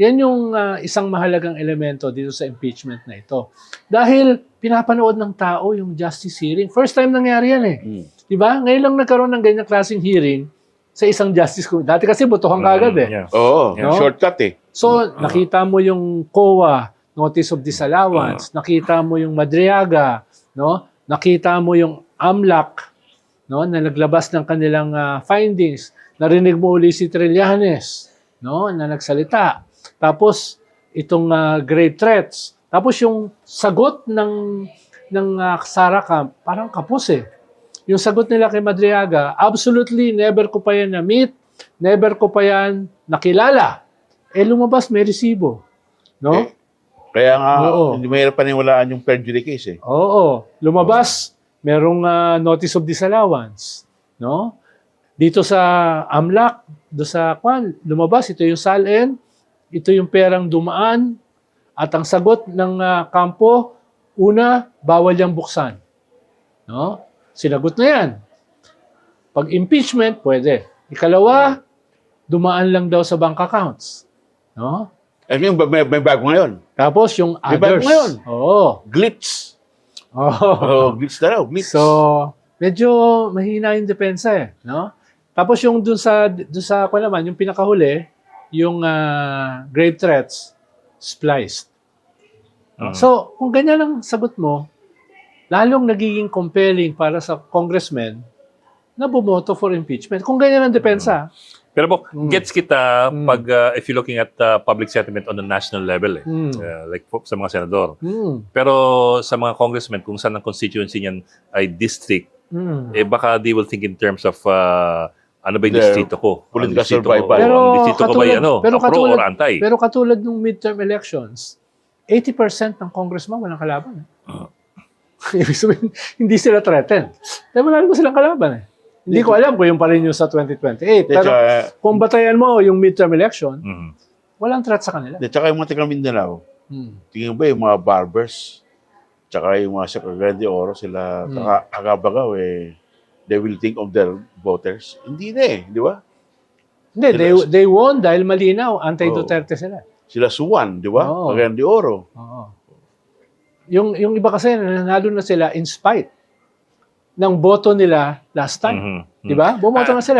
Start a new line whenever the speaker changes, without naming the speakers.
Yan yung isang mahalagang elemento dito sa impeachment na ito. Dahil pinapanood ng tao yung justice hearing. First time nangyari yan eh. Di ba? Ngayon lang nagkaroon ng ganyang klaseng hearing sa isang justice committee. Dati kasi botohan kagad eh.
Yeah.
Oo,
No?
shortcut eh.
So, nakita mo yung COA, Notice of Disallowance, nakita mo yung Madriaga, no? Nakita mo yung AMLAC, no, na naglabas ng kanilang findings. Narinig mo uli si Trillanes, no, na nagsalita. Tapos itong grave threats. Tapos yung sagot ng Sara Camp, parang kapos eh. Yung sagot nila kay Madriaga, absolutely never ko pa yan na-meet, never ko pa yan nakilala. Eh lumabas may resibo, no?
Kaya nga,
Oo.
hindi mahirap paniwalaan yung perjury case eh.
Oo, lumabas, merong notice of disallowance, no? Dito sa AMLAC, do sa lumabas, ito yung SALN, ito yung perang dumaan, at ang sagot ng kampo, una, bawal yang buksan. No? Sinagot na yan. Pag impeachment, pwede. Ikalawa, dumaan lang daw sa bank accounts. No?
I mean, may bago ngayon.
Tapos yung
May bago
others.
ngayon.
Oo.
Glitch.
Oo.
Glitch na raw. Glitch.
So, medyo mahina yung depensa eh, no? Tapos yung dun sa ako naman, yung pinakahuli, yung grave threats, spliced. So, kung ganyan ang sagot mo, lalong nagiging compelling para sa congressman na bumoto for impeachment. Kung ganyan ang depensa.
Pero po, gets kita pag if you're looking at public sentiment on the national level, like po, sa mga senador. Pero sa mga congressmen, kung saan ang constituency niyan ay district, eh baka they will think in terms of ano ba yung
Their
distrito ko?
political
Ang distrito
survival.
ko,
Pero
ang distrito ko ba
katulad-
yan,
pero
pro
katulad-
or anti?
Pero katulad ng midterm elections, 80% ng congressman walang kalaban. Ibig sabihin, hindi sila threatened. Dahil wala naman silang kalaban eh. Hindi ko alam kung yung pa rin yung sa 2028. Pero kung batayan mo yung midterm election, walang threat sa kanila.
Tsaka yung mga taga Mindanao, tingin ba yung mga barbers, tsaka yung mga sa Cagayan de Oro, sila agabagaw eh, they will think of their voters. Hindi na eh, di ba?
Hindi, they won dahil malinaw, anti-Duterte sila.
Sila Suwan, di ba?
Oo.
Cagayan de Oro.
Oo. Yung iba kasi, nanalo na sila in spite ng boto nila last time. Di ba? Bumoto na sila.